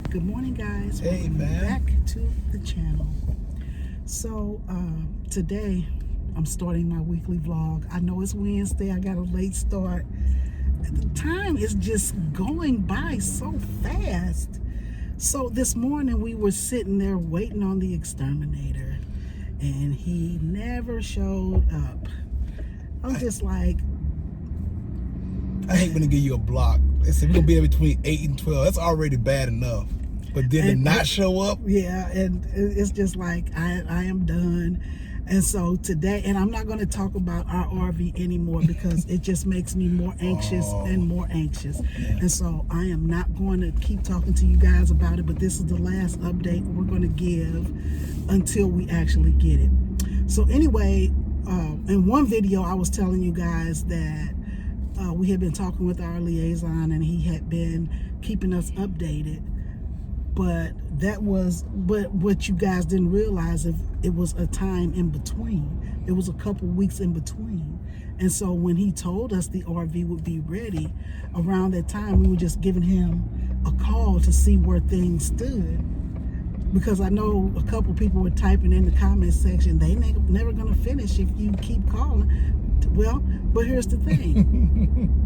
Good morning, guys. Hey, Welcome man. back to the channel. So today I'm starting my weekly vlog. I know it's Wednesday. I got a late start. The time is just going by so fast. So this morning we were sitting there waiting on the exterminator, and he never showed up. I'm just like, I hate when they give you a block. They say we're gonna be there between 8 and 12. That's already bad enough. But then to not show up. Yeah, and it's just like I am done. And so today, and I'm not going to talk about our RV anymore because it just makes me more anxious and more anxious. Yeah. And so I am not going to keep talking to you guys about it, but this is the last update we're going to give until we actually get it. So anyway, in one video I was telling you guys that we had been talking with our liaison and he had been keeping us updated. But what you guys didn't realize, if it was a time in between. It was a couple weeks in between. And so when he told us the RV would be ready, around that time we were just giving him a call to see where things stood. Because I know a couple people were typing in the comment section, they never gonna finish if you keep calling. Well, but here's the thing.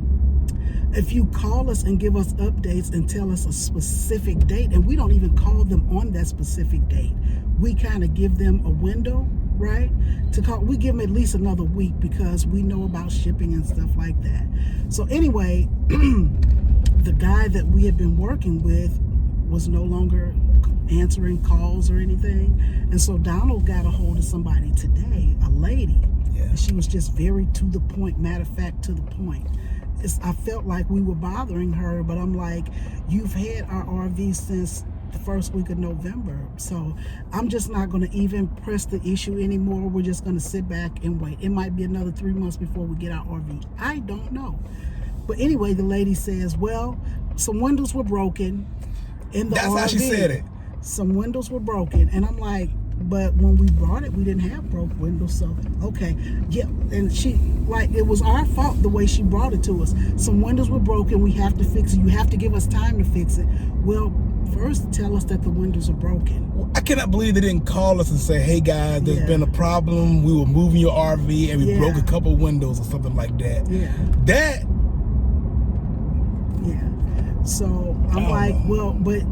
If you call us and give us updates and tell us a specific date, and we don't even call them on that specific date, we kind of give them a window, right? To call, we give them at least another week because we know about shipping and stuff like that. So anyway, the guy that we had been working with was no longer answering calls or anything. And so Donald got a hold of somebody today, a lady. Yeah. And she was just very to the point, matter of fact, to the point. I felt like we were bothering her, but I'm like, you've had our RV since the first week of November. So I'm just not going to even press the issue anymore. We're just going to sit back and wait. It might be another 3 months before we get our RV. I don't know. But anyway, the lady says, well, some windows were broken in the RV. That's how she said it. Some windows were broken. And I'm like, but when we brought it, we didn't have broke windows. So, okay. Yeah. And she, like, it was our fault the way she brought it to us. Some windows were broken. We have to fix it. You have to give us time to fix it. Well, first tell us that the windows are broken. Well, I cannot believe they didn't call us and say, hey guys, there's been a problem. We were moving your RV and we broke a couple windows or something like that. Yeah. Yeah. So I'm like, well, but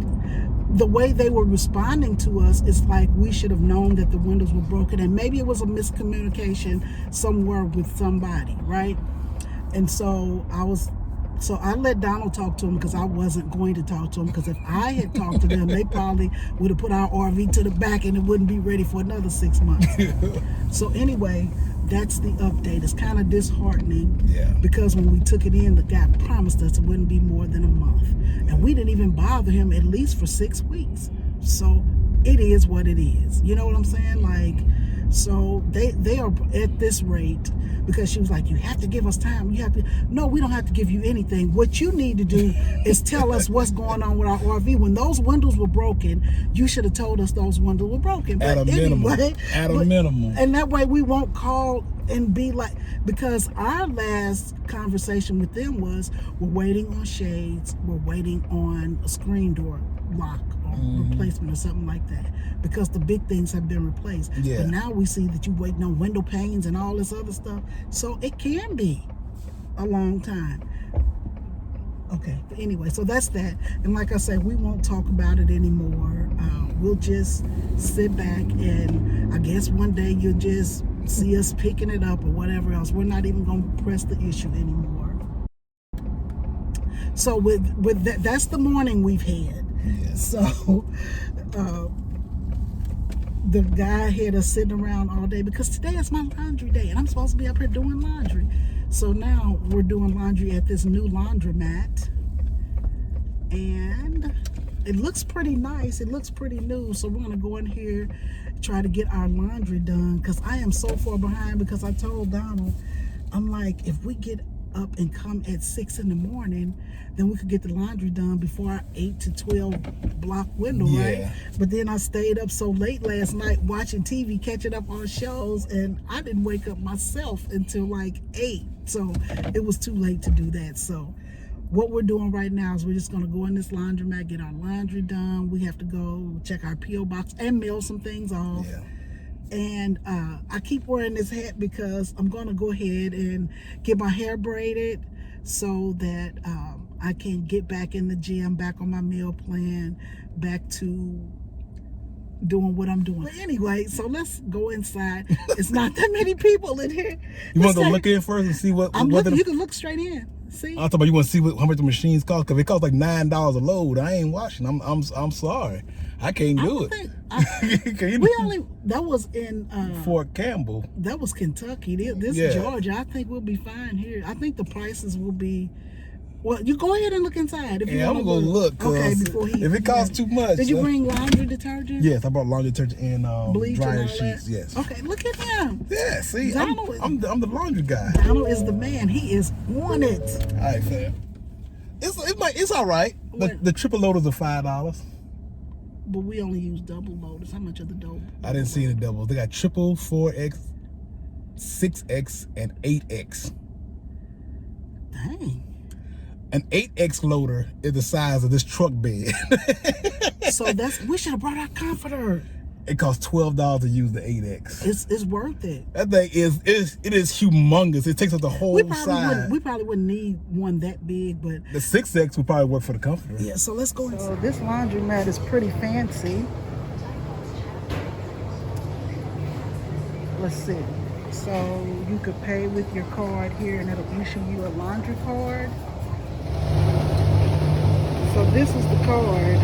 the way they were responding to us is like we should have known that the windows were broken, and maybe it was a miscommunication somewhere with somebody, right? And so I let Donald talk to him because I wasn't going to talk to him, because if I had talked to them, they probably would have put our RV to the back and it wouldn't be ready for another 6 months. So anyway, that's the update. It's kind of disheartening because when we took it in, the guy promised us it wouldn't be more than a month. And we didn't even bother him at least for 6 weeks. So it is what it is. You know what I'm saying? Like, so they are at this rate because she was like, you have to give us time. You have to. No, we don't have to give you anything. What you need to do is tell us what's going on with our RV. When those windows were broken, you should have told us those windows were broken. But at a minimum. And that way we won't call and be like, because our last conversation with them was, we're waiting on shades, we're waiting on a screen door lock or replacement or something like that, because the big things have been replaced. But now we see that you're waiting on window panes and all this other stuff, so it can be a long time. Okay, but anyway, so that's that. And like I said, we won't talk about it anymore. We'll just sit back, and I guess one day you'll just see us picking it up or whatever else. We're not even going to press the issue anymore. So with that, that's the morning we've had. So the guy had us sitting around all day because today is my laundry day and I'm supposed to be up here doing laundry. So now we're doing laundry at this new laundromat, and it looks pretty nice. It looks pretty new. So we're gonna go in here, try to get our laundry done, because I am so far behind. Because I told Donald, I'm like, if we get up and come at 6 in the morning, then we could get the laundry done before our 8 to 12 block window, right? But then I stayed up so late last night watching TV, catching up on shows, and I didn't wake up myself until like 8. So it was too late to do that. So what we're doing right now is we're just going to go in this laundromat, get our laundry done. We have to go check our P.O. box and mail some things off. Yeah. And I keep wearing this hat because I'm going to go ahead and get my hair braided so that I can get back in the gym, back on my meal plan, back to doing what I'm doing. But anyway, so let's go inside. It's not that many people in here. You want to go look in first and see what? I'm looking. You can look straight in. See? I thought about you want to see how much the machines cost, because it costs like $9 a load. I ain't washing. I'm sorry, I can't do it. That was in Fort Campbell. That was Kentucky. This Georgia. I think we'll be fine here. I think the prices will be. Well, you go ahead and look inside. I'm gonna go look. Okay, if it costs too much. Did you bring laundry detergent? Yes, I brought laundry detergent and bleach dryer and sheets. Yes. Okay, look at him. Yeah, see, I'm the laundry guy. Donald is the man. He is on it. All right, fam. It's all right. The triple loaders are $5. But we only use double loaders. How much are the double? I didn't see any doubles. They got triple, 4X, 6X, and 8X. Dang. An 8X loader is the size of this truck bed. So we should have brought our comforter. It costs $12 to use the 8X. It's worth it. That thing is humongous. It takes up the whole side. We probably wouldn't need one that big, but the 6X would probably work for the comforter. Yeah, so let's go. So this laundromat is pretty fancy. Let's see. So you could pay with your card here, and it'll issue you a laundry card. So this is the card.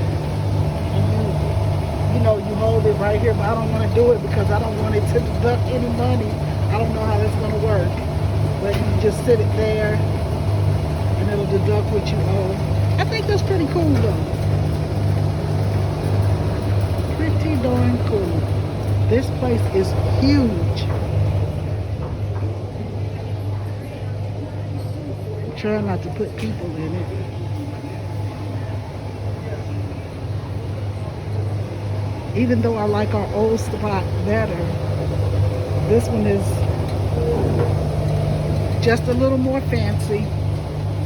You hold it right here, but I don't want to do it because I don't want it to deduct any money. I don't know how that's going to work. But you just sit it there, and it'll deduct what you owe. I think that's pretty cool, though. Pretty darn cool. This place is huge. I'm trying not to put people in it. Even though I like our old spot better, this one is just a little more fancy.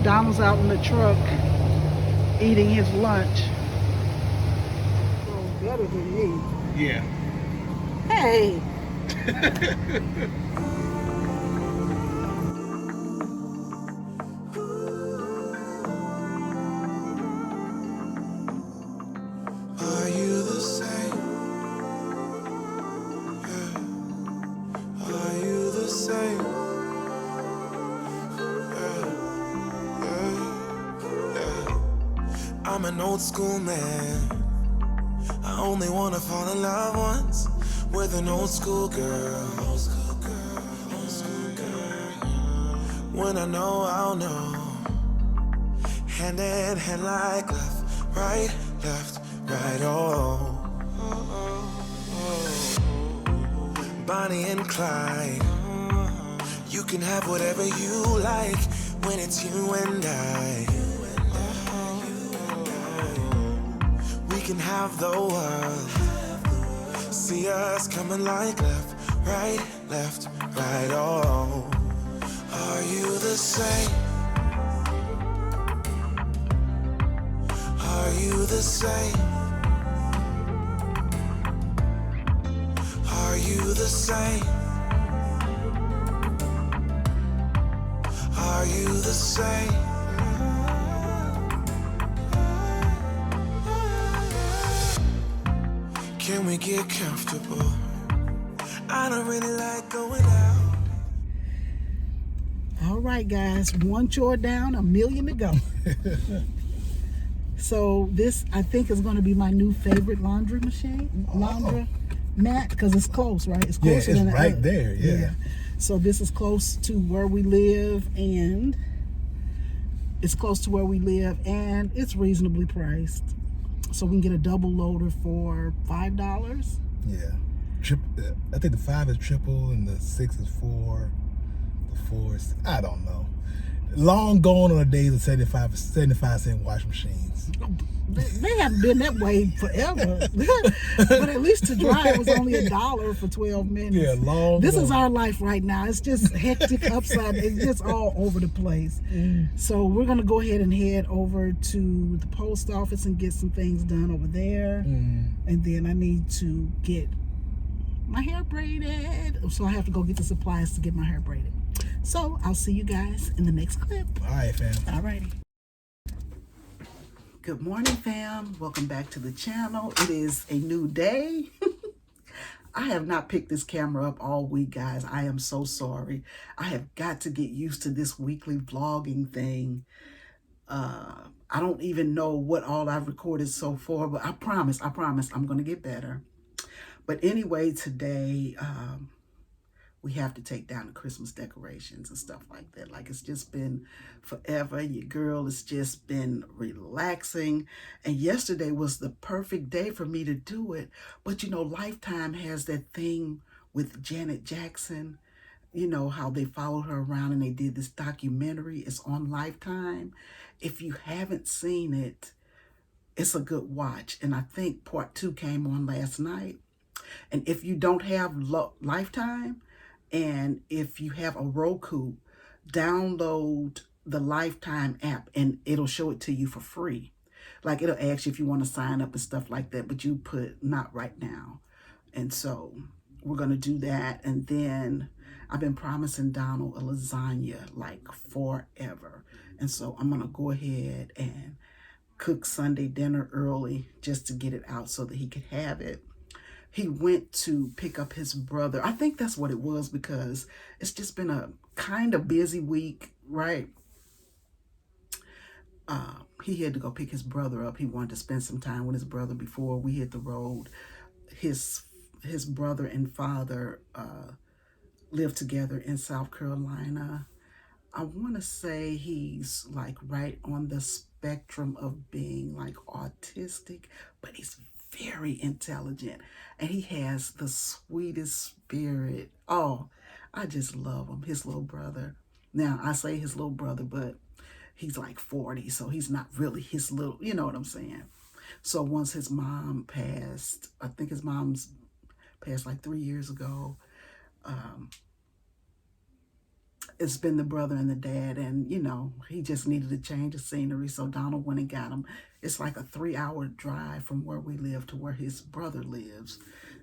Donald's out in the truck eating his lunch. Oh, better than me. Yeah. Hey. I'm an old school man. I only wanna fall in love once with an old school girl. Old school girl, old school girl. When I know, I'll know. Hand in hand like left, right, oh. Bonnie and Clyde. You can have whatever you like when it's you and I. We can have the world. See us coming like left, right, oh. Are you the same? Are you the same? Are you the same? Are you the same? Can we get comfortable? I don't really like going out. All right, guys, one chore down, a million to go. So this, I think, is going to be my new favorite laundry machine, laundry mat, because it's close, right? It's closer than right there. Yeah. So this is close to where we live, and it's it's reasonably priced. So we can get a double loader for $5. Yeah. I think the 5 is triple and the 6 is 4. The 4 is, I don't know. Long gone are the days of 75 cent washing machines. minutes. They haven't been that way forever. But at least to drive was only $1 for 12 minutes. Yeah, long. This is our life right now. It's just hectic upside. It's just all over the place. So we're going to go ahead and head over to the post office and get some things done over there. And then I need to get my hair braided. So I have to go get the supplies to get my hair braided. So I'll see you guys in the next clip. All right, fam. All righty. Good morning, fam. Welcome back to the channel. It is a new day. I have not picked this camera up all week, guys. I am so sorry. I have got to get used to this weekly vlogging thing. I don't even know what all I've recorded so far, but I promise I'm going to get better. But anyway, today, we have to take down the Christmas decorations and stuff like that. Like, it's just been forever. Your girl has just been relaxing. And yesterday was the perfect day for me to do it. But, you know, Lifetime has that thing with Janet Jackson. You know, how they followed her around and they did this documentary. It's on Lifetime. If you haven't seen it, it's a good watch. And I think part 2 came on last night. And if you don't have Lifetime, and if you have a Roku, download the Lifetime app and it'll show it to you for free. Like, it'll ask you if you want to sign up and stuff like that, but you put not right now. And so we're going to do that. And then I've been promising Donald a lasagna like forever. And so I'm going to go ahead and cook Sunday dinner early just to get it out so that he could have it. He went to pick up his brother. I think that's what it was, because it's just been a kind of busy week, right? He had to go pick his brother up. He wanted to spend some time with his brother before we hit the road. His brother and father live together in South Carolina. I want to say he's like right on the spectrum of being like autistic, but he's very intelligent, and he has the sweetest spirit. Oh, I just love him. His little brother. Now, I say his little brother, but he's like 40, so he's not really his little, you know what I'm saying? So once his mom passed, I think his mom's passed like 3 years ago, it's been the brother and the dad, and, you know, he just needed a change of scenery, so Donald went and got him. It's like a 3-hour drive from where we live to where his brother lives,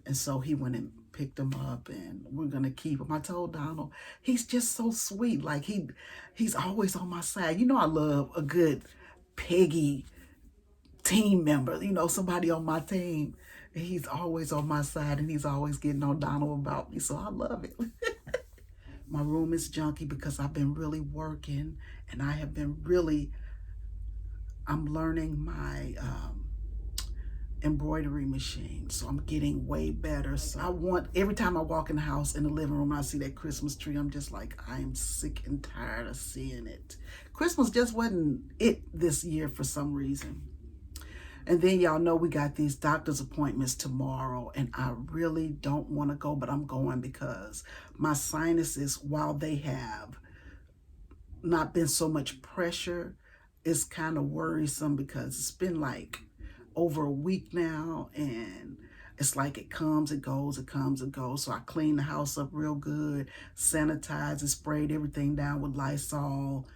and so he went and picked him up, and we're going to keep him. I told Donald, he's just so sweet. Like, he's always on my side. You know, I love a good Peggy team member, you know, somebody on my team. He's always on my side, and he's always getting on Donald about me, so I love it. My room is junky because I've been really working, and I have been really, I'm learning my embroidery machine, so I'm getting way better. So I want, every time I walk in the house, in the living room, I see that Christmas tree, I'm just like, I am sick and tired of seeing it. Christmas just wasn't it this year for some reason. And then y'all know we got these doctor's appointments tomorrow, and I really don't want to go, but I'm going because my sinuses, while they have not been so much pressure, it's kind of worrisome because it's been like over a week now, and it's like it comes, it goes, it comes, it goes. So I cleaned the house up real good, sanitized and sprayed everything down with Lysol.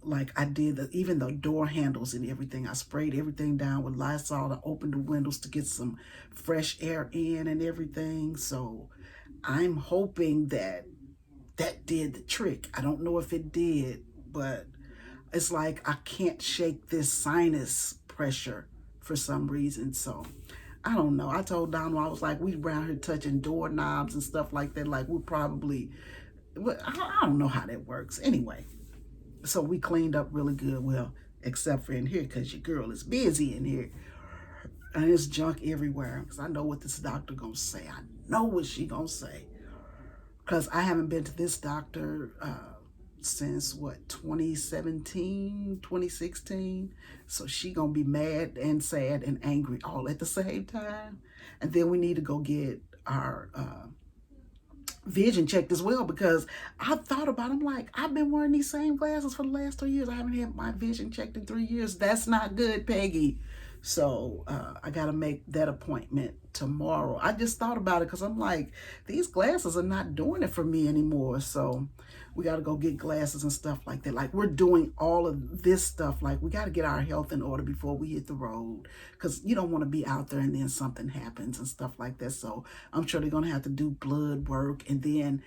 Like I did, even the door handles and everything. I sprayed everything down with Lysol to open the windows to get some fresh air in and everything. So I'm hoping that that did the trick. I don't know if it did, but it's like I can't shake this sinus pressure for some reason. So I don't know. I told Donald, I was like, we around here touching doorknobs and stuff like that. Like we're probably, I don't know how that works. Anyway. So we cleaned up really good, well, except for in here, because your girl is busy in here. And there's junk everywhere, because I know what this doctor gonna say. I know what she gonna say. Because I haven't been to this doctor since, what, 2017, 2016? So she gonna be mad and sad and angry all at the same time. And then we need to go get our vision checked as well, because I thought about it. I'm like, I've been wearing these same glasses for the last 3 years. I haven't had my vision checked in 3 years. That's not good, Peggy. So I got to make that appointment tomorrow. I just thought about it because I'm like, these glasses are not doing it for me anymore. So we got to go get glasses and stuff like that. Like, we're doing all of this stuff. Like, we got to get our health in order before we hit the road, because you don't want to be out there and then something happens and stuff like that. So I'm sure they're going to have to do blood work. And then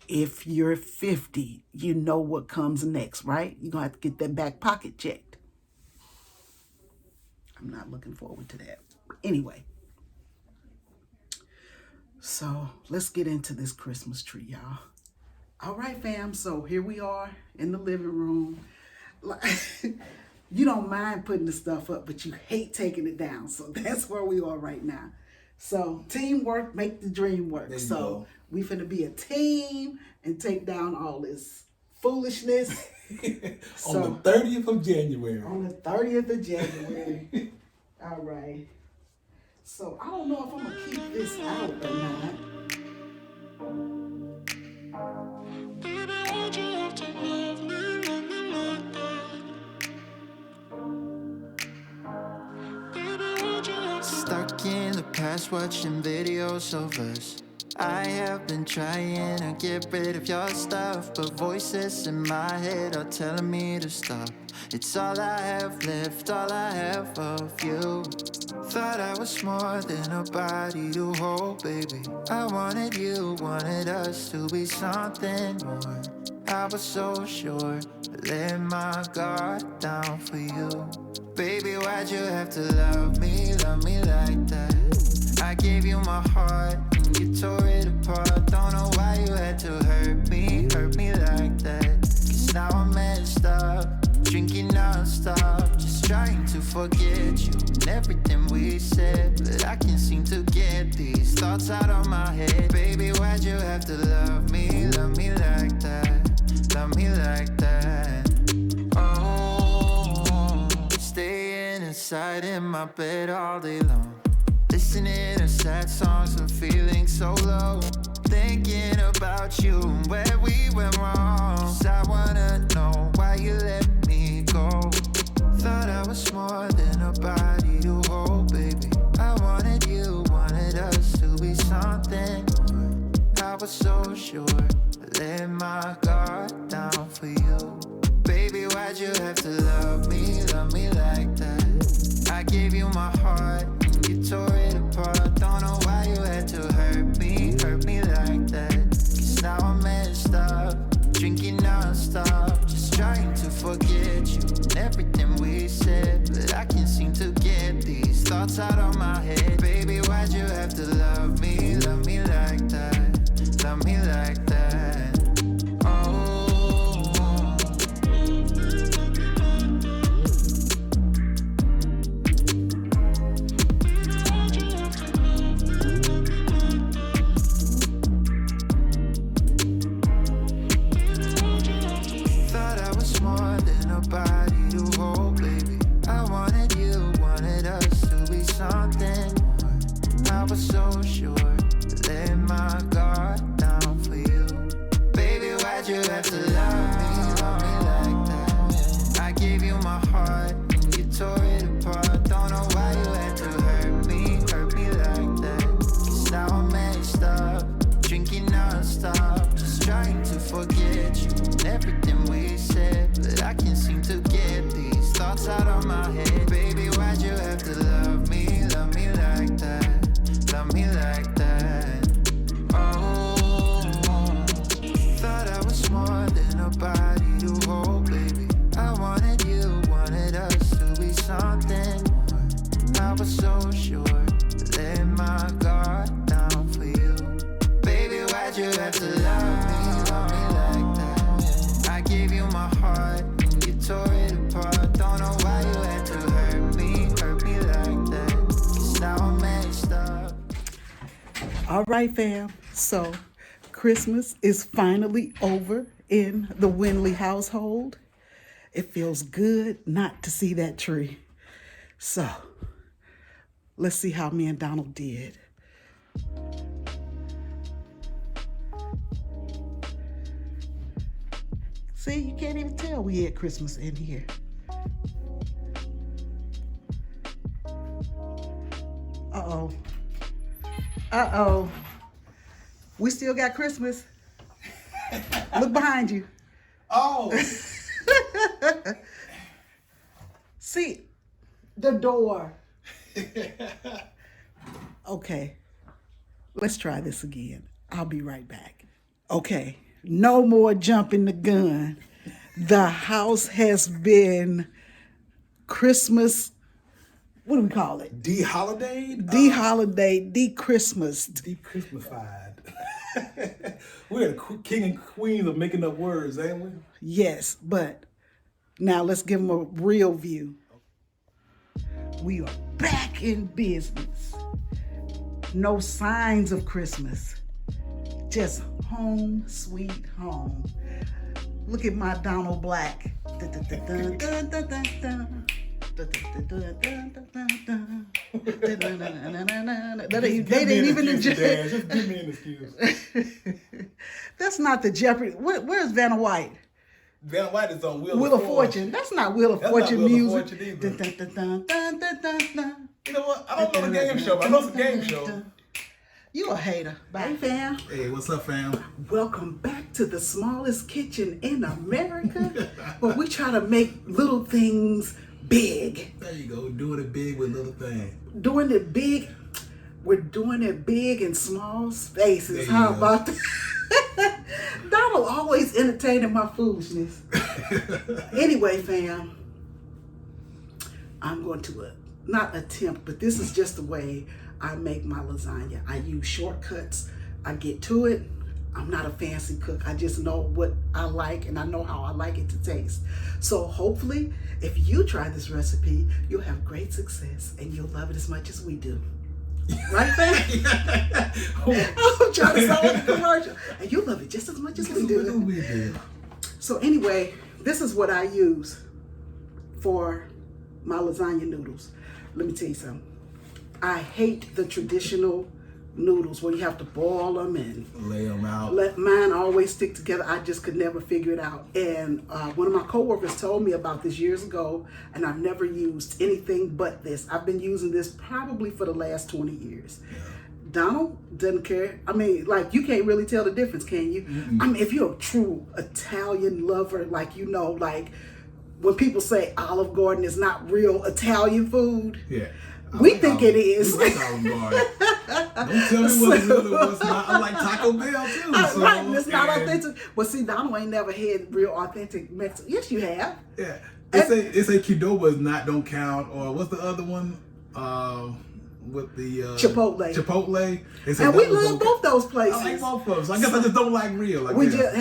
if you're 50, you know what comes next, right? You're going to have to get that back pocket checked. I'm not looking forward to that. But anyway, so let's get into this Christmas tree, y'all. All right, fam. So here we are in the living room. You don't mind putting the stuff up, but you hate taking it down. So that's where we are right now. So teamwork make the dream work. So we finna be a team and take down all this foolishness. On the 30th of January. On the 30th of January. All right. So I don't know if I'm gonna keep this out or not. Stuck in the past watching videos of us. I have been trying to get rid of your stuff, but voices in my head are telling me to stop. It's all I have left, all I have of you. Thought I was more than a body to hold, baby. I wanted you, wanted us to be something more. I was so sure, I let my guard down for you. Baby, why'd you have to love me like that? I gave you my heart and you tore it apart. Don't know why you had to hurt me like that. Cause now I'm messed up, drinking non-stop, just trying to forget you and everything we said. But I can't seem to get these thoughts out of my head. Baby, why'd you have to love me like that? Love me like that. Oh, staying inside in my bed all day long, listening to sad songs and feeling so low, thinking about you and where we went wrong. 'Cause I wanna know why you let me go. Thought I was more than a body to hold, baby. I wanted you, wanted us to be something more. I was so sure, I let my guard down for you. Baby, why'd you have to love me like that? I gave you my heart, you tore it apart. Don't know why you had to hurt me like that. Cause now I'm messed up, drinking non-stop, just trying to forget you and everything we said. But I can't seem to get these thoughts out of my head. Baby, why'd you have to love me like that? Love me like that. Oh, thought I was more than a body to hold, baby. I wanted you, wanted us to be something more. I was so sure, I let my guard down for you. Baby, why'd you have to love me like that? I gave you my heart and you tore it apart. Don't know why you had to hurt me like that. Cause now I'm messed up, drinking non-stop, just trying to forget you and everything we said. But I can't seem to get these thoughts out of my head. Baby, why'd you have to love me like that? Love me like that. Oh, thought I was more than a body to hold, baby. I wanted you, wanted us to be something more. I was so sure, I let my guard down for you. Baby, why'd you have to love me like that? I gave you my heart and you tore it apart. Don't know why you had to hurt me like that. Cause now I'm messed up. All right, fam. So Christmas is finally over in the Winley household. It feels good not to see that tree. So let's see how me and Donald did. See, you can't even tell we had Christmas in here. Uh-oh. Uh-oh. We still got Christmas. Look behind you. Oh. See, the door. Okay. Let's try this again. I'll be right back. Okay. No more jumping the gun. The house has been Christmas. What do we call it? De-holiday? De-holiday, de-Christmas. De-Christmasified. We're the king and queen of making up words, ain't we? Yes, but now let's give them a real view. We are back in business. No signs of Christmas. Just home, sweet home. Look at my Donald Black. They didn't even Just give me an excuse. That's not the Jeopardy. Where's Vanna White? Vanna White is on Wheel of Fortune. That's not Wheel of Fortune not Wheel music. of Fortune either. You know what? I don't know the game show, but I know it's a game show. You a hater. Bye, fam. Hey, what's up, fam? Welcome back to the smallest kitchen in America, where we try to make little things big. There you go, doing it big with little things. Doing it big. We're doing it big in small spaces. There How you go. about that? Donald always entertaining my foolishness. Anyway, fam, I'm going to not attempt, but this is just the way I make my lasagna. I use shortcuts. I get to it. I'm not a fancy cook. I just know what I like and I know how I like it to taste. So hopefully, if you try this recipe, you'll have great success and you'll love it as much as we do. Right, fam? I'm trying to sound like a commercial. And you'll love it just as much as we do. So anyway, this is what I use for my lasagna noodles. Let me tell you something. I hate the traditional noodles where you have to boil them and lay them out. Let mine always stick together. I just could never figure it out. And one of my coworkers told me about this years ago, and I've never used anything but this. I've been using this probably for the last 20 years. Yeah. Donald doesn't care. I mean, like, you can't really tell the difference, can you? Mm-mm. I mean, if you're a true Italian lover, like, you know, like when people say Olive Garden is not real Italian food. Yeah. We think it is. Don't tell me what it really was not. I like Taco Bell too. So, right, it's not authentic. But see, Donald ain't never had real authentic Mexican. Yes, you have. Yeah. They say Qdoba is not, don't count. Or what's the other one? With the Chipotle. Chipotle. And we love both those places. I like both of them. So I guess I just don't like real. Like we just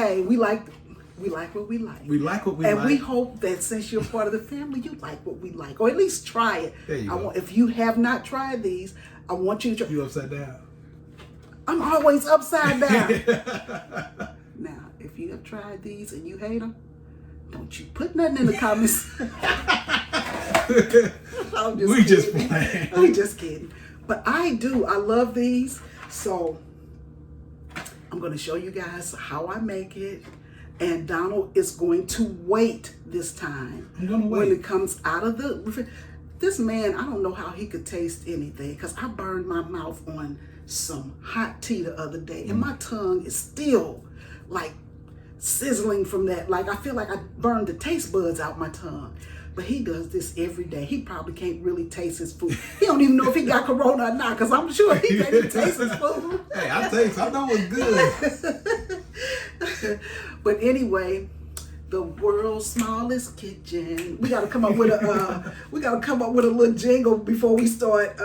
we like what we like. We like what we like. like. And we hope that since you're part of the family, you like what we like. Or at least try it. There you go. If you have not tried these, I want you to try. You upside down? I'm always upside down. Now, if you have tried these and you hate them, don't you put nothing in the comments. I'm just kidding. But I love these. So I'm going to show you guys how I make it. And Donald is going to wait this time. I'm going to wait. When it comes out of the refrigerator. This man, I don't know how he could taste anything because I burned my mouth on some hot tea the other day. And my tongue is still like sizzling from that. Like I feel like I burned the taste buds out my tongue. But he does this every day. He probably can't really taste his food. He don't even know if he got corona or not because I'm sure he can't even taste his food. Hey, I know it's good. But anyway, the world's smallest kitchen. We gotta come up with a little jingle before we start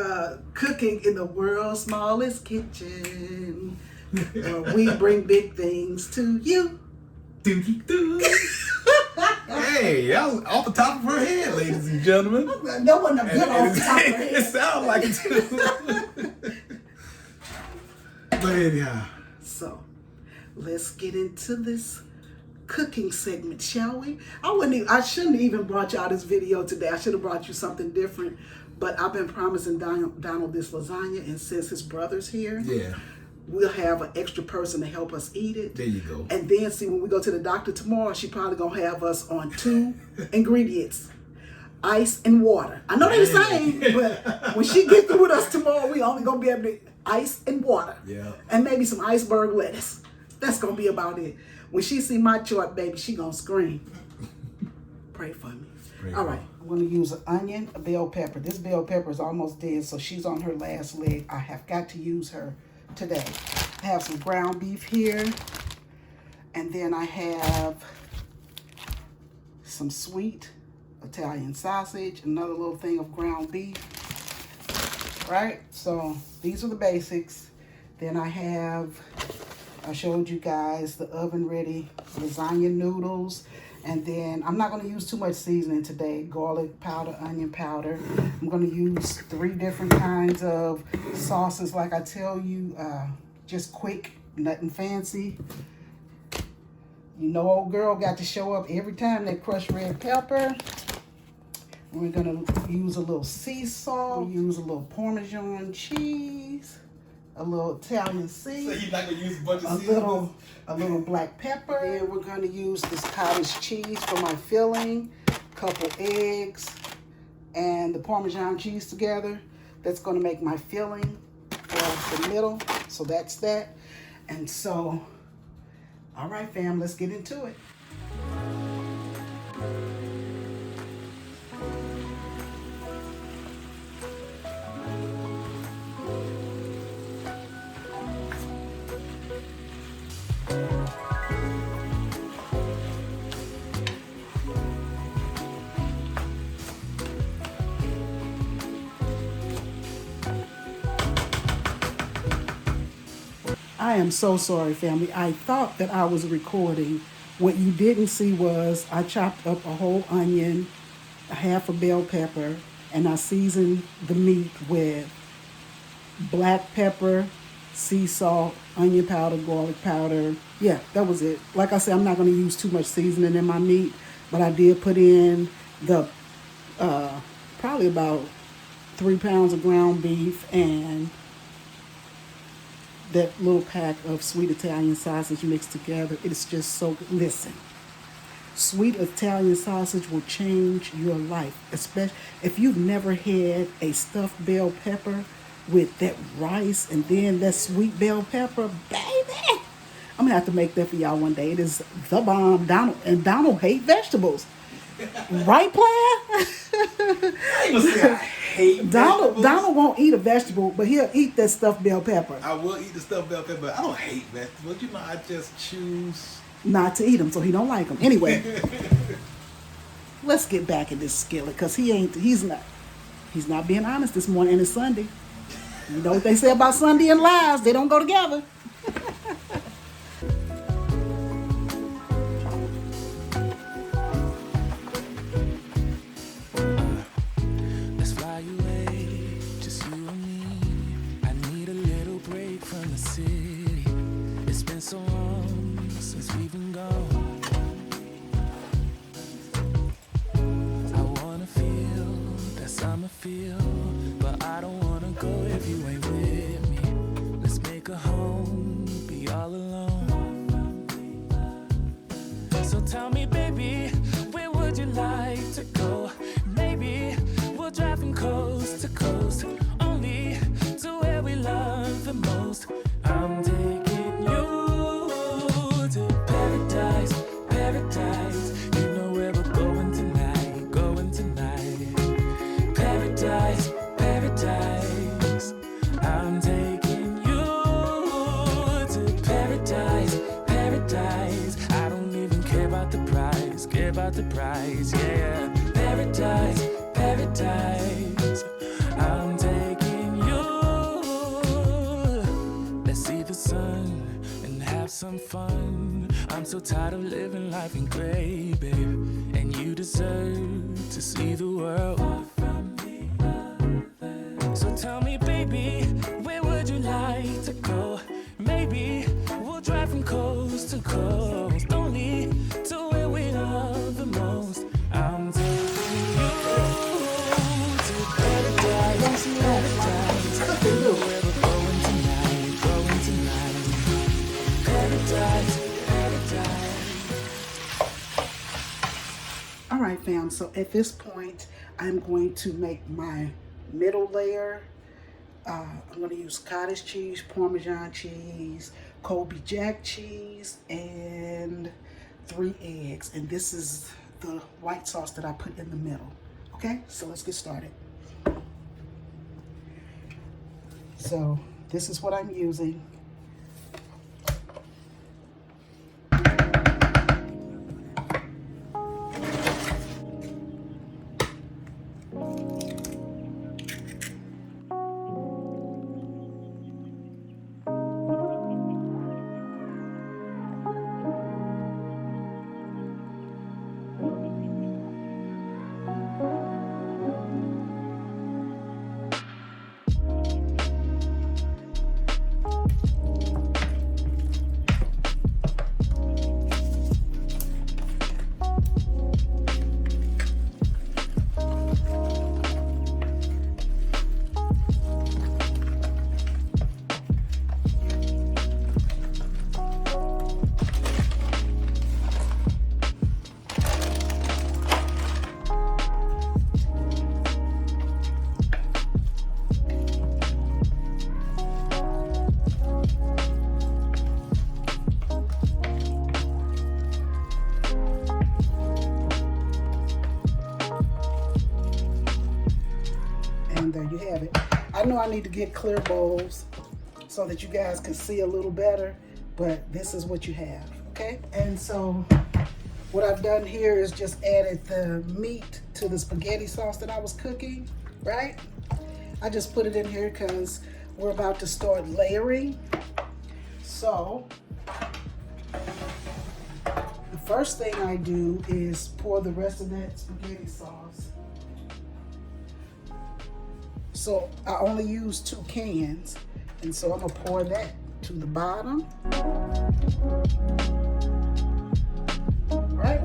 cooking in the world's smallest kitchen. We bring big things to you. Hey, that was off the top of her head, ladies and gentlemen. That wasn't a good off the top of her head. It sounded like it too. But anyhow. So, let's get into this cooking segment, shall we? I shouldn't even brought y'all this video today. I should have brought you something different. But I've been promising Donald this lasagna, and since his brother's here, we'll have an extra person to help us eat it. There you go. And then see, when we go to the doctor tomorrow, she probably gonna have us on 2 ingredients: ice and water. I know they're the same, but when she get through with us tomorrow, we only gonna be able to ice and water. Yeah. And maybe some iceberg lettuce. That's gonna be about it. When she see my chart, baby, she gonna scream. Pray for me. All right, I'm gonna use an onion, a bell pepper. This bell pepper is almost dead, so she's on her last leg. I have got to use her today. I have some ground beef here, and then I have some sweet Italian sausage, another little thing of ground beef. Right, so these are the basics. Then I showed you guys the oven ready lasagna noodles. And then I'm not going to use too much seasoning today. Garlic powder, onion powder. I'm going to use 3 different kinds of sauces. Like I tell you, just quick, nothing fancy. You know, old girl got to show up every time. That crushed red pepper. We're going to use a little sea salt. We'll use a little Parmesan cheese. A little Italian seasoning. So you're not gonna use a bunch of seasonings? A little black pepper. Then we're gonna use this cottage cheese for my filling. Couple eggs and the Parmesan cheese together. That's gonna make my filling for the middle. So that's that. And so, all right, fam, let's get into it. I am so sorry, family. I thought that I was recording. What you didn't see was I chopped up a whole onion, a half a bell pepper, and I seasoned the meat with black pepper, sea salt, onion powder, garlic powder. Yeah, that was it. Like I said, I'm not going to use too much seasoning in my meat, but I did put in the probably about 3 pounds of ground beef and that little pack of sweet Italian sausage mixed together. It is just so good. Listen, sweet Italian sausage will change your life, especially if you've never had a stuffed bell pepper with that rice and then that sweet bell pepper, baby. I'm gonna have to make that for y'all one day. It is the bomb. Donald hate vegetables. Right, player? I ain't gonna say I hate vegetables. Donald won't eat a vegetable, but he'll eat that stuffed bell pepper. I will eat the stuffed bell pepper, but I don't hate vegetables. You know, I just choose not to eat them, so he don't like them. Anyway, let's get back in this skillet, because he's not being honest this morning, and it's Sunday. You know what they say about Sunday and lies, they don't go together. It's been so long since we've been gone. I wanna feel that summer feel, but I don't wanna go if you ain't with me. Let's make a home, be all alone. So tell me, baby, where would you like to go? Maybe we'll drive from coast to coast, only to where we love the most. I'm taking you to paradise, paradise. You know where we're going tonight, going tonight. Paradise, paradise. I'm taking you to paradise, paradise. I don't even care about the price, yeah. Paradise, paradise. I'm taking you. Let's see the sun and have some fun. I'm so tired of living life in gray, babe. And you deserve to see the world. So tell me, baby, where would you like to go? Maybe we'll drive from coast to coast, only to where we love the most. I'm taking you to paradise, paradise. Where we're going tonight, going tonight. So at this point, I'm going to make my middle layer. I'm going to use cottage cheese, Parmesan cheese, Colby Jack cheese, and 3 eggs. And this is the white sauce that I put in the middle. Okay, so let's get started. So this is what I'm using. And there you have it. I know I need to get clear bowls so that you guys can see a little better, but this is what you have, okay? And so what I've done here is just added the meat to the spaghetti sauce that I was cooking, right? I just put it in here because we're about to start layering. So the first thing I do is pour the rest of that spaghetti sauce. So I only use 2 cans, and so I'm gonna pour that to the bottom. Right?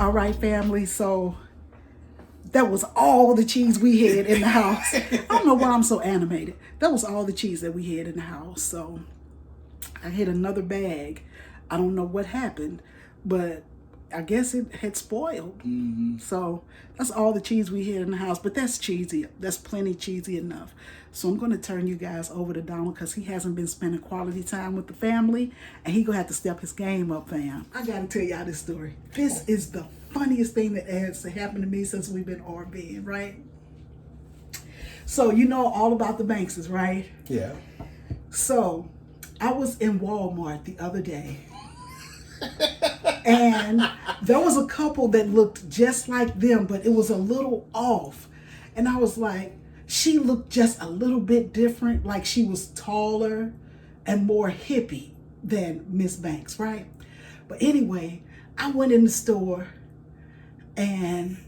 All right, family, so that was all the cheese we had in the house. I don't know why I'm so animated. That was all the cheese that we had in the house. So I hit another bag. I don't know what happened, but I guess it had spoiled. Mm-hmm. So that's all the cheese we had in the house. But that's cheesy. That's plenty cheesy enough. So I'm going to turn you guys over to Donald because he hasn't been spending quality time with the family. And he going to have to step his game up, fam. I got to tell y'all this story. This is the funniest thing that has happened to me since we've been RVing, right? So you know all about the Bankses, right? Yeah. So I was in Walmart the other day. And there was a couple that looked just like them, but it was a little off. And I was like, she looked just a little bit different, like she was taller and more hippie than Miss Banks, right? But anyway, I went in the store and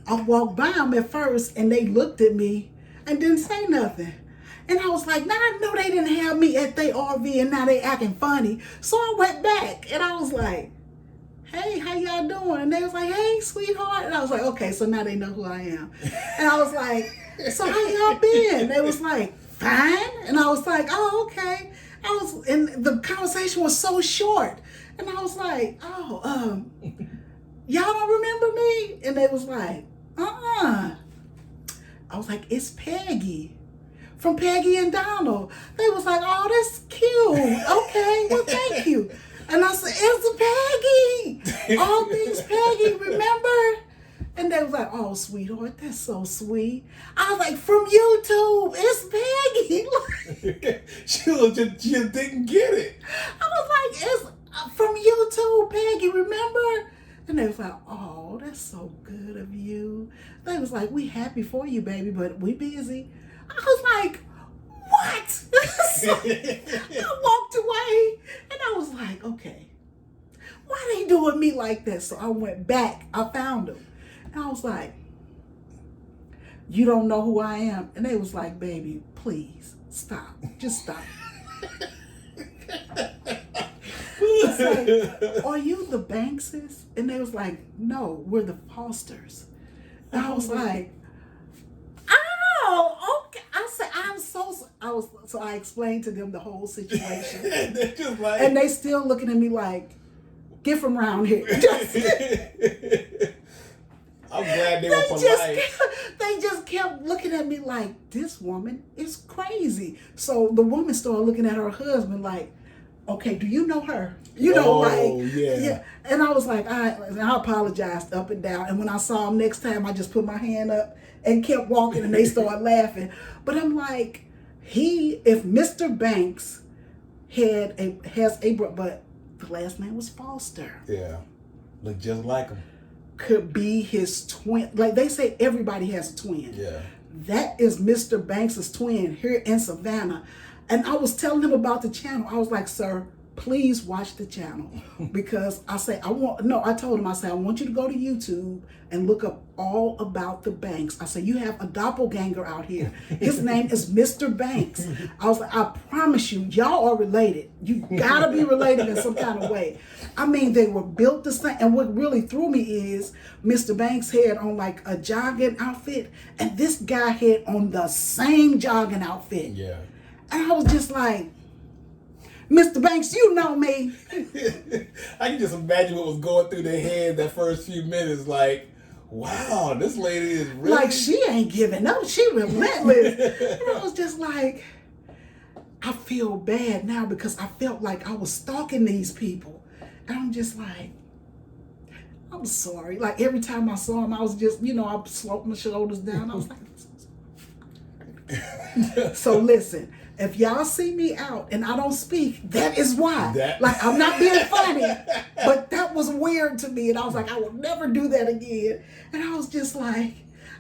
I walked by them at first and they looked at me and didn't say nothing. And I was like, now I know they didn't have me at their RV and now they acting funny. So I went back and I was like, hey, how y'all doing? And they was like, hey, sweetheart. And I was like, okay, so now they know who I am. And I was like, so how y'all been? They was like, fine. And I was like, oh, okay. And the conversation was so short. And I was like, oh, y'all don't remember me? And they was like, I was like, it's Peggy from Pegi and Don. They was like, oh, that's cute. Okay, well, thank you. And I said, it's Peggy. All things Peggy, remember? And they was like, oh, sweetheart, that's so sweet. I was like, from YouTube, it's Peggy. She just didn't get it. I was like, it's from YouTube, Peggy, remember? And they was like, oh, that's so good of you. They was like, we happy for you, baby, but we busy. I was like, what? So I walked away and I was like, okay, why they doing me like that? So I went back, I found them. And I was like, you don't know who I am? And they was like, baby, please, stop. Just stop. I was like, are you the Bankses? And they was like, no, we're the Fosters. And I was like, oh, okay. I said, so I explained to them the whole situation. They're just like, and they still looking at me like, get from around here. I'm glad they were polite. They just kept looking at me like, this woman is crazy. So the woman started looking at her husband like, okay, do you know her? You know, like, yeah. And I was like, I apologized up and down. And when I saw him next time, I just put my hand up and kept walking and they started laughing. But I'm like, if Mr. Banks has a brother, but the last name was Foster. Yeah. Look just like him. Could be his twin. Like they say everybody has a twin. Yeah. That is Mr. Banks' twin here in Savannah. And I was telling him about the channel. I was like, sir, please watch the channel. Because I told him, I said, I want you to go to YouTube and look up all about the Banks. I said, you have a doppelganger out here. His name is Mr. Banks. I was like, I promise you, y'all are related. You gotta be related in some kind of way. I mean, they were built the same. And what really threw me is Mr. Banks had on like a jogging outfit, and this guy had on the same jogging outfit. Yeah. And I was just like, Mr. Banks, you know me. I can just imagine what was going through their head that first few minutes. Like, wow, this lady is really... Like, she ain't giving up. She relentless. And I was just like, I feel bad now because I felt like I was stalking these people. And I'm just like, I'm sorry. Like, every time I saw him, I was just, I sloped my shoulders down. I was like, so listen, if y'all see me out and I don't speak, that is why. Like, I'm not being funny, but that was weird to me. And I was like, I will never do that again. And I was just like,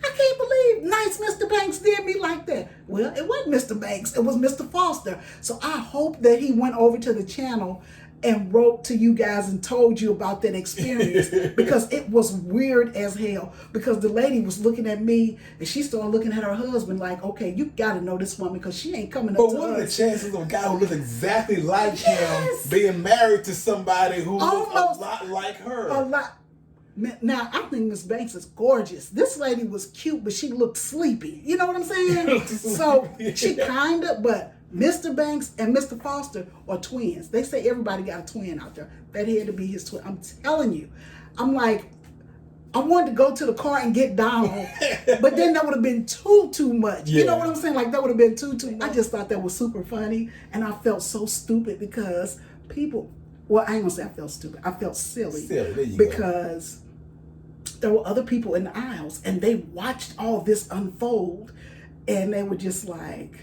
I can't believe nice Mr. Banks did me like that. Well, it wasn't Mr. Banks. It was Mr. Foster. So I hope that he went over to the channel and wrote to you guys and told you about that experience because it was weird as hell. Because the lady was looking at me and she started looking at her husband like, okay, you got to know this woman because she ain't coming up to us. But what are the chances of a guy who looks exactly like him being married to somebody who looks a lot like her? A lot. Now, I think Miss Banks is gorgeous. This lady was cute, but she looked sleepy. You know what I'm saying? So she but Mr. Banks and Mr. Foster are twins. They say everybody got a twin out there. That had to be his twin. I'm telling you. I'm like, I wanted to go to the car and get Donald, but then that would have been too much. Yeah. You know what I'm saying? Like, that would have been too. I just thought that was super funny, and I felt so stupid because people, well, I ain't gonna say I felt stupid. I felt silly. There you because there were other people in the aisles, and they watched all this unfold, and they were just like,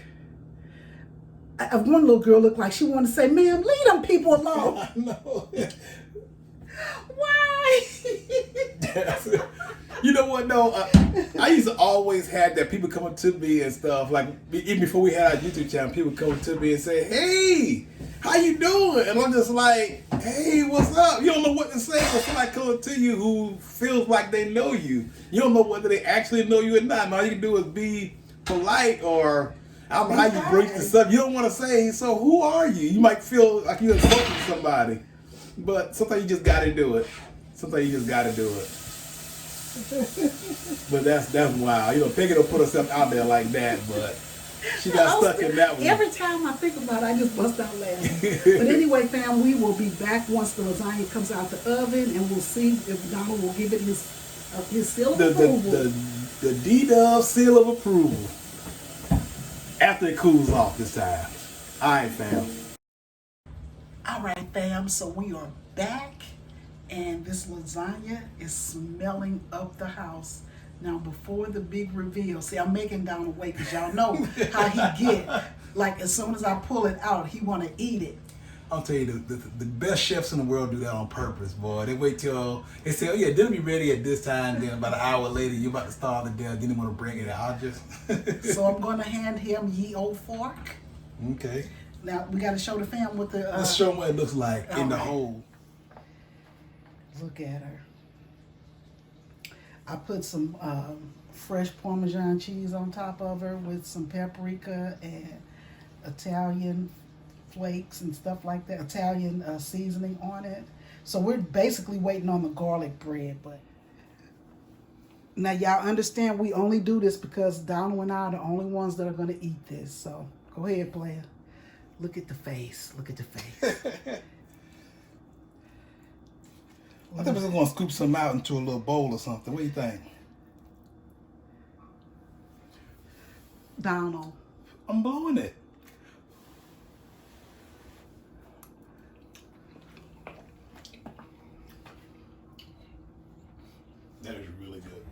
one little girl looked like she wanted to say, "Ma'am, leave them people alone." No. Why? You know what, though? I used to always have that people coming to me and stuff. Like, even before we had our YouTube channel, people coming to me and say, "Hey, how you doing?" And I'm just like, "Hey, what's up?" You don't know what to say when somebody coming to you who feels like they know you. You don't know whether they actually know you or not. And all you can do is be polite, or I don't know how you break this up. You don't want to say, "So who are you?" You might feel like you're insulting somebody. But sometimes you just gotta do it. Sometimes you just gotta do it. But that's wild. You know, Peggy don't put herself out there like that, but she got stuck in that one. Every time I think about it, I just bust out laughing. But anyway, fam, we will be back once the lasagna comes out the oven, and we'll see if Donald will give it his seal of approval. The D-Dub seal of approval. After it cools off this time. All right, fam. All right, fam, so we are back, and this lasagna is smelling up the house. Now, before the big reveal, see, I'm making Donald wait because y'all know how he get. Like, as soon as I pull it out, he want to eat it. I'll tell you, the best chefs in the world do that on purpose, boy. They wait till, they say, "Oh yeah, dinner be ready at this time," then about an hour later, you're about to start the dinner, then they want to bring it out. So I'm going to hand him ye old fork. Okay. Now, we got to show the fam what the... Let's show them what it looks like in the right. hole. Look at her. I put some fresh Parmesan cheese on top of her with some paprika and Italian flakes and stuff like that. Italian seasoning on it. So we're basically waiting on the garlic bread. But now y'all understand we only do this because Donald and I are the only ones that are going to eat this. So go ahead, player. Look at the face. Look at the face. I think we're going to scoop some out into a little bowl or something. What do you think? Donald. I'm blowing it. That is really good.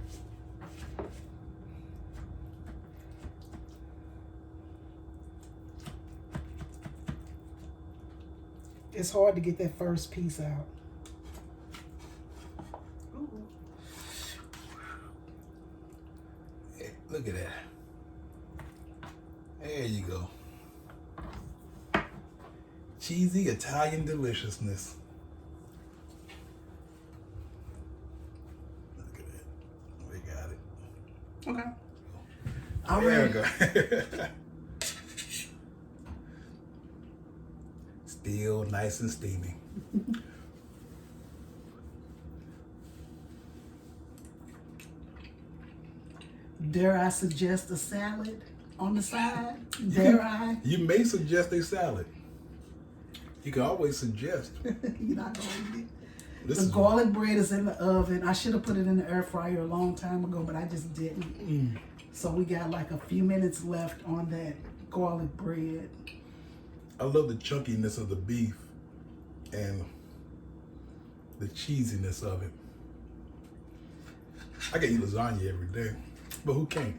It's hard to get that first piece out. Ooh. Hey, look at that. There you go. Cheesy Italian deliciousness. Look at that. We got it. Okay. All There right. we go. Still nice and steamy. Dare I suggest a salad on the side? Dare I? You may suggest a salad. You can always suggest. You're not going to eat it. This The is garlic bread is in the oven. I should have put it in the air fryer a long time ago, but I just didn't. So we got like a few minutes left on that garlic bread. I love the chunkiness of the beef and the cheesiness of it. I can eat lasagna every day, but who can't?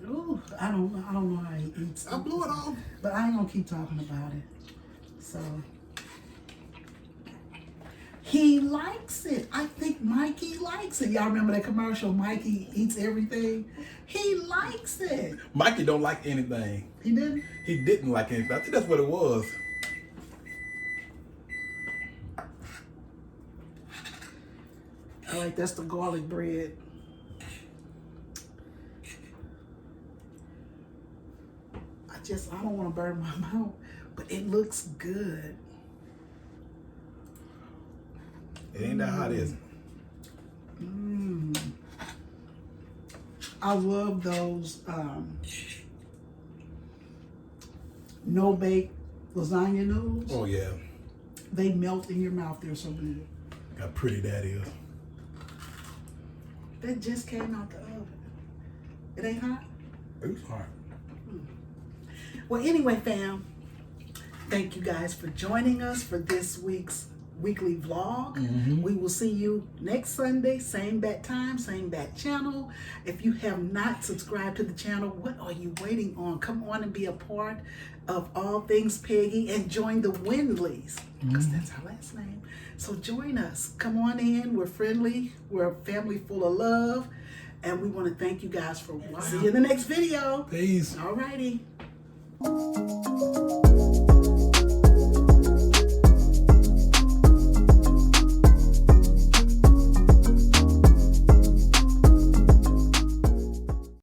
Ooh, I don't know how he eats. I blew it off. But I ain't gonna keep talking about it. So he likes it. I think Mikey likes it. Y'all remember that commercial? Mikey eats everything. He likes it. Mikey don't like anything. He didn't? He didn't like anything. I think that's what it was. All right, that's the garlic bread. I don't want to burn my mouth, but it looks good. It ain't that hot, is it? I love those no-bake lasagna noodles. Oh yeah. They melt in your mouth. They're so good. How pretty that is. That just came out the oven. It ain't hot? It's hard. Well, anyway, fam, thank you guys for joining us for this week's weekly vlog. We will see you next Sunday, same bat time, same bat channel. If you have not subscribed to the channel, what are you waiting on? Come on and be a part of all things Peggy and join the Windleys, because that's our last name. So join us. Come on in. We're friendly. We're a family full of love. And we want to thank you guys for watching. See you in the next video. Peace. All righty.